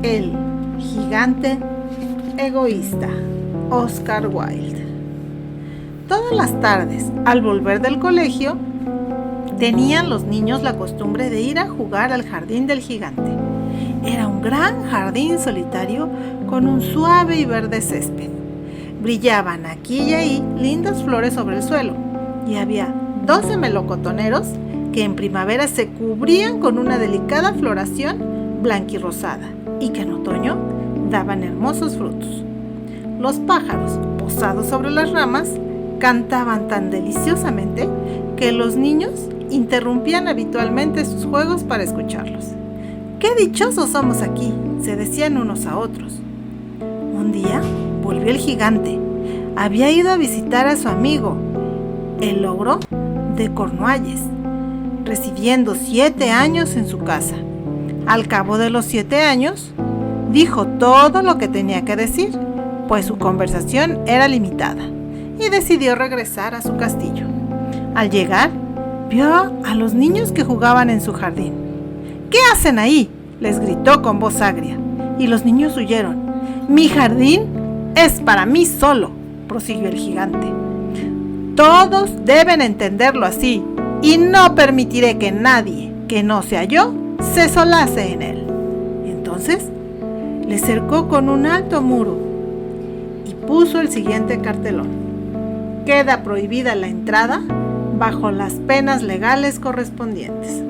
El gigante egoísta, Oscar Wilde. Todas las tardes, al volver del colegio, tenían los niños la costumbre de ir a jugar al jardín del gigante. Era un gran jardín solitario con un suave y verde césped. Brillaban aquí y ahí lindas flores sobre el suelo y había 12 melocotoneros que en primavera se cubrían con una delicada floración blanquirrosada y que en otoño daban hermosos frutos. Los pájaros, posados sobre las ramas, cantaban tan deliciosamente que los niños interrumpían habitualmente sus juegos para escucharlos. ¡Qué dichosos somos aquí!, se decían unos a otros. Un día volvió el gigante. Había ido a visitar a su amigo, el ogro de Cornualles, residiendo 7 años en su casa. Al cabo de los 7 años, dijo todo lo que tenía que decir, pues su conversación era limitada, y decidió regresar a su castillo. Al llegar, vio a los niños que jugaban en su jardín. ¿Qué hacen ahí?, les gritó con voz agria, y los niños huyeron. Mi jardín es para mí solo, prosiguió el gigante. Todos deben entenderlo así, y no permitiré que nadie que no sea yo se solace en él. Entonces le cercó con un alto muro y puso el siguiente cartelón: queda prohibida la entrada bajo las penas legales correspondientes.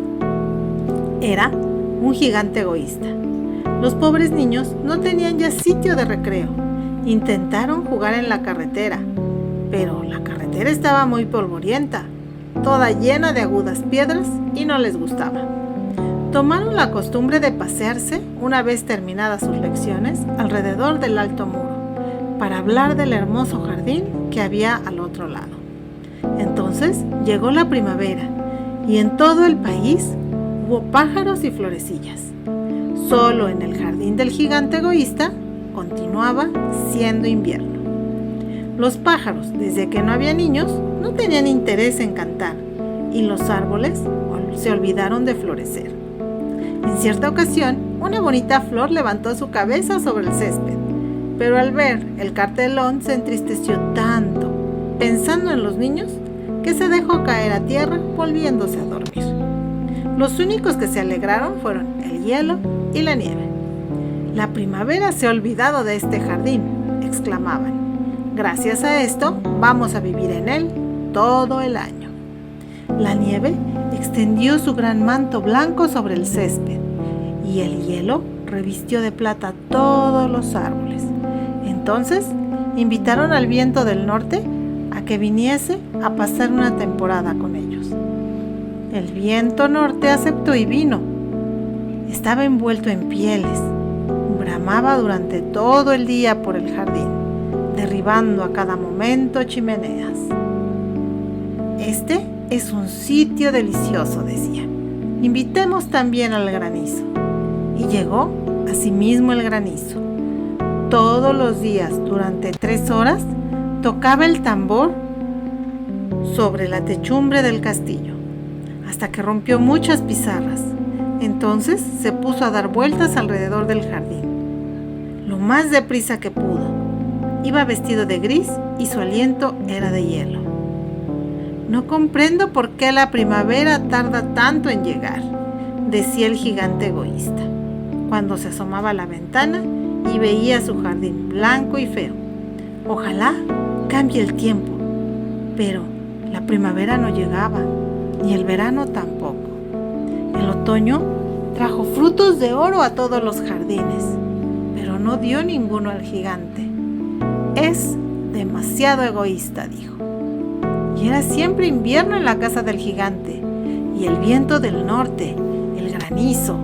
Era un gigante egoísta. Los pobres niños no tenían ya sitio de recreo. Intentaron jugar en la carretera, pero la carretera estaba muy polvorienta, toda llena de agudas piedras, y no les gustaba. Tomaron la costumbre de pasearse, una vez terminadas sus lecciones, alrededor del alto muro, para hablar del hermoso jardín que había al otro lado. Entonces llegó la primavera, y en todo el país hubo pájaros y florecillas. Solo en el jardín del gigante egoísta continuaba siendo invierno. Los pájaros, desde que no había niños, no tenían interés en cantar, y los árboles se olvidaron de florecer. En cierta ocasión, una bonita flor levantó su cabeza sobre el césped, pero al ver el cartelón se entristeció tanto, pensando en los niños, que se dejó caer a tierra, volviéndose a dormir. Los únicos que se alegraron fueron el hielo y la nieve. La primavera se ha olvidado de este jardín, exclamaban. Gracias a esto, vamos a vivir en él todo el año. La nieve extendió su gran manto blanco sobre el césped y el hielo revistió de plata todos los árboles. Entonces invitaron al viento del norte a que viniese a pasar una temporada con ellos. El viento norte aceptó y vino. Estaba envuelto en pieles, bramaba durante todo el día por el jardín, derribando a cada momento chimeneas. Este es un sitio delicioso, decía. Invitemos también al granizo. Y llegó asimismo el granizo. Todos los días, durante 3 horas, tocaba el tambor sobre la techumbre del castillo, hasta que rompió muchas pizarras. Entonces se puso a dar vueltas alrededor del jardín, lo más deprisa que pudo. Iba vestido de gris y su aliento era de hielo. No comprendo por qué la primavera tarda tanto en llegar, decía el gigante egoísta, cuando se asomaba a la ventana y veía su jardín blanco y feo. Ojalá cambie el tiempo, pero la primavera no llegaba, ni el verano tampoco. El otoño trajo frutos de oro a todos los jardines, pero no dio ninguno al gigante. Es demasiado egoísta, dijo. Y era siempre invierno en la casa del gigante, y el viento del norte, el granizo,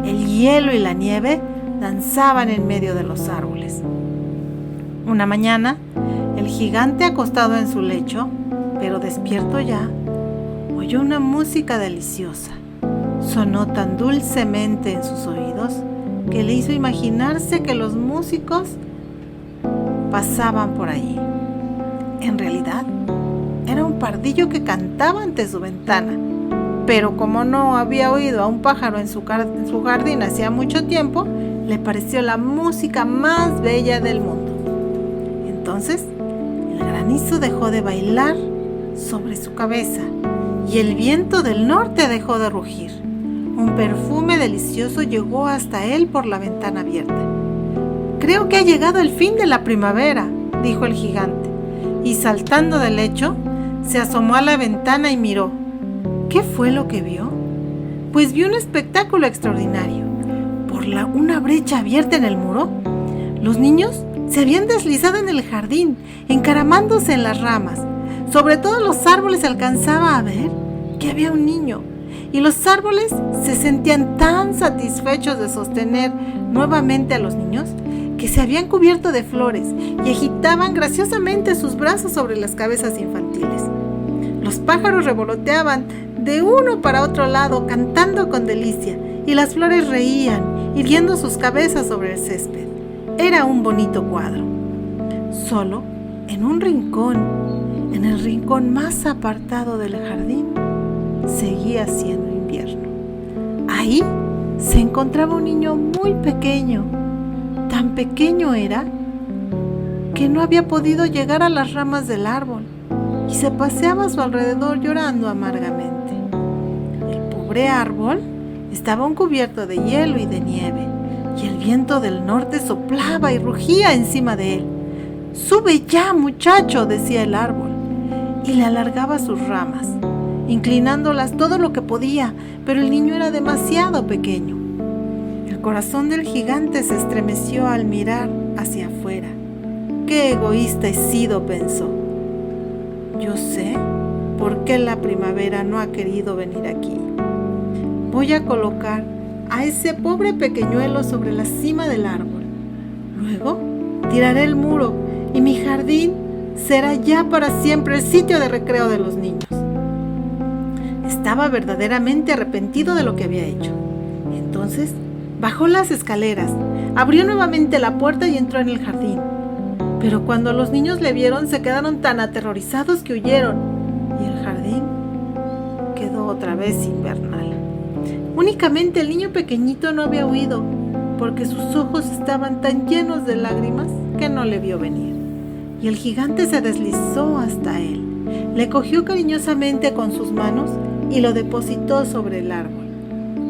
el hielo y la nieve danzaban en medio de los árboles. Una mañana, el gigante, acostado en su lecho, pero despierto ya, oyó una música deliciosa. Sonó tan dulcemente en sus oídos que le hizo imaginarse que los músicos pasaban por allí. En realidad, era un pardillo que cantaba ante su ventana, pero como no había oído a un pájaro en su jardín hacía mucho tiempo, le pareció la música más bella del mundo. Entonces, el granizo dejó de bailar sobre su cabeza y el viento del norte dejó de rugir. Un perfume delicioso llegó hasta él por la ventana abierta. «Creo que ha llegado el fin de la primavera», dijo el gigante, y saltando del lecho, se asomó a la ventana y miró. ¿Qué fue lo que vio? Pues vio un espectáculo extraordinario. Por una brecha abierta en el muro, los niños se habían deslizado en el jardín, encaramándose en las ramas. Sobre todos los árboles se alcanzaba a ver que había un niño, y los árboles se sentían tan satisfechos de sostener nuevamente a los niños que se habían cubierto de flores y agitaban graciosamente sus brazos sobre las cabezas infantiles. Los pájaros revoloteaban de uno para otro lado, cantando con delicia, y las flores reían, irguiendo sus cabezas sobre el césped. Era un bonito cuadro. Solo en un rincón, en el rincón más apartado del jardín, seguía siendo invierno. Ahí se encontraba un niño muy pequeño. Tan pequeño era que no había podido llegar a las ramas del árbol y se paseaba a su alrededor llorando amargamente. El pobre árbol estaba cubierto de hielo y de nieve, y el viento del norte soplaba y rugía encima de él. «Sube ya, muchacho», decía el árbol, y le alargaba sus ramas, inclinándolas todo lo que podía, pero el niño era demasiado pequeño. El corazón del gigante se estremeció al mirar hacia afuera. «Qué egoísta he sido», pensó. «Yo sé por qué la primavera no ha querido venir aquí. Voy a colocar a ese pobre pequeñuelo sobre la cima del árbol. Luego tiraré el muro y mi jardín será ya para siempre el sitio de recreo de los niños». Estaba verdaderamente arrepentido de lo que había hecho. Entonces bajó las escaleras, abrió nuevamente la puerta y entró en el jardín. Pero cuando los niños le vieron, se quedaron tan aterrorizados que huyeron, y el jardín quedó otra vez invernal. Únicamente el niño pequeñito no había huido, porque sus ojos estaban tan llenos de lágrimas que no le vio venir. Y el gigante se deslizó hasta él, le cogió cariñosamente con sus manos y lo depositó sobre el árbol.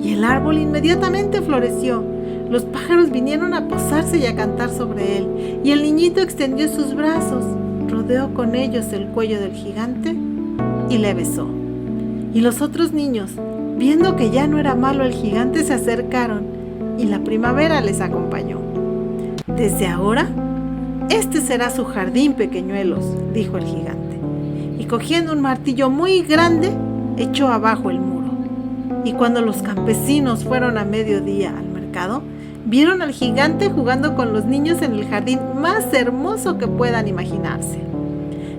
Y el árbol inmediatamente floreció. Los pájaros vinieron a posarse y a cantar sobre él, y el niñito extendió sus brazos, rodeó con ellos el cuello del gigante y le besó. Y los otros niños, viendo que ya no era malo el gigante, se acercaron, y la primavera les acompañó. «Desde ahora, este será su jardín, pequeñuelos», dijo el gigante, y cogiendo un martillo muy grande, echó abajo el muro. Y cuando los campesinos fueron a mediodía al mercado, vieron al gigante jugando con los niños en el jardín más hermoso que puedan imaginarse.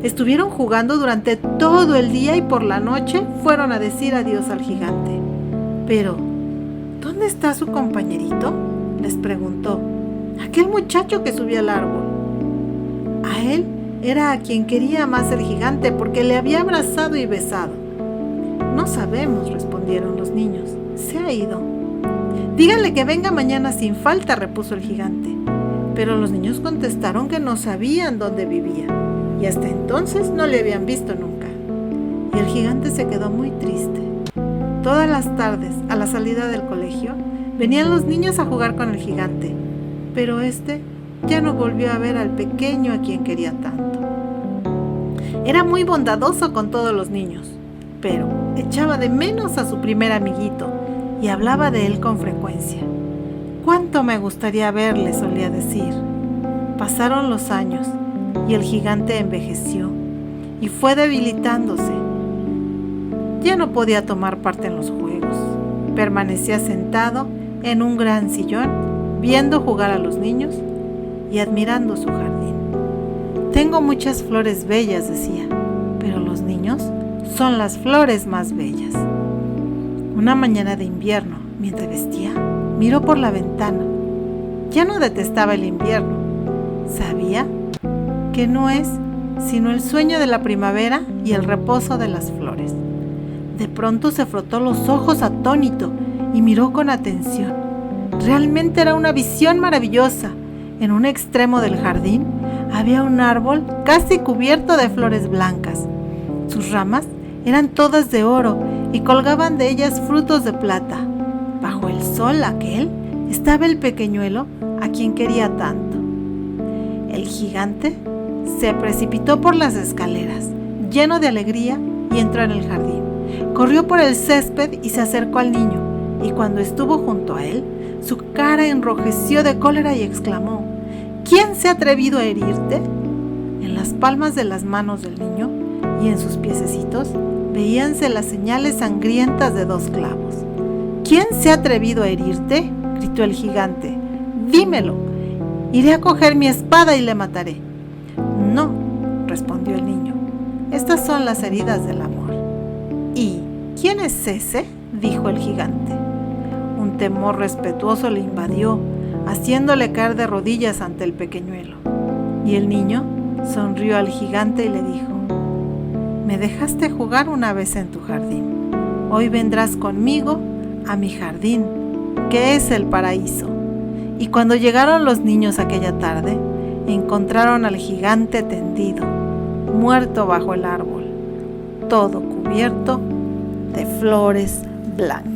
Estuvieron jugando durante todo el día y por la noche fueron a decir adiós al gigante. «Pero, ¿dónde está su compañerito?», les preguntó, aquel muchacho que subió al árbol. A él era a quien quería más el gigante porque le había abrazado y besado. «No sabemos», respondieron los niños, «se ha ido». «Díganle que venga mañana sin falta», repuso el gigante. Pero los niños contestaron que no sabían dónde vivía y hasta entonces no le habían visto nunca. Y el gigante se quedó muy triste. Todas las tardes, a la salida del colegio, venían los niños a jugar con el gigante, pero este ya no volvió a ver al pequeño a quien quería tanto. Era muy bondadoso con todos los niños, pero echaba de menos a su primer amiguito y hablaba de él con frecuencia. «Cuánto me gustaría verle», solía decir. Pasaron los años y el gigante envejeció y fue debilitándose. Ya no podía tomar parte en los juegos. Permanecía sentado en un gran sillón, viendo jugar a los niños y admirando su jardín. «Tengo muchas flores bellas», decía, «pero los niños son las flores más bellas». Una mañana de invierno, mientras vestía, miró por la ventana. Ya no detestaba el invierno. Sabía que no es sino el sueño de la primavera y el reposo de las flores. De pronto se frotó los ojos atónito y miró con atención. Realmente era una visión maravillosa. En un extremo del jardín había un árbol casi cubierto de flores blancas. Sus ramas eran todas de oro y colgaban de ellas frutos de plata. Bajo el sol aquel estaba el pequeñuelo a quien quería tanto. El gigante se precipitó por las escaleras, lleno de alegría, y entró en el jardín. Corrió por el césped y se acercó al niño, y cuando estuvo junto a él, su cara enrojeció de cólera y exclamó: ¿Quién se ha atrevido a herirte? En las palmas de las manos del niño y en sus piececitos veíanse las señales sangrientas de 2 clavos. ¿Quién se ha atrevido a herirte?, gritó el gigante. Dímelo, iré a coger mi espada y le mataré. No, respondió el niño, estas son las heridas del amor. ¿Y quién es ese?, dijo el gigante. Un temor respetuoso le invadió, haciéndole caer de rodillas ante el pequeñuelo. Y el niño sonrió al gigante y le dijo: me dejaste jugar una vez en tu jardín. Hoy vendrás conmigo a mi jardín, que es el paraíso. Y cuando llegaron los niños aquella tarde, encontraron al gigante tendido, muerto bajo el árbol, todo cubierto de flores blancas.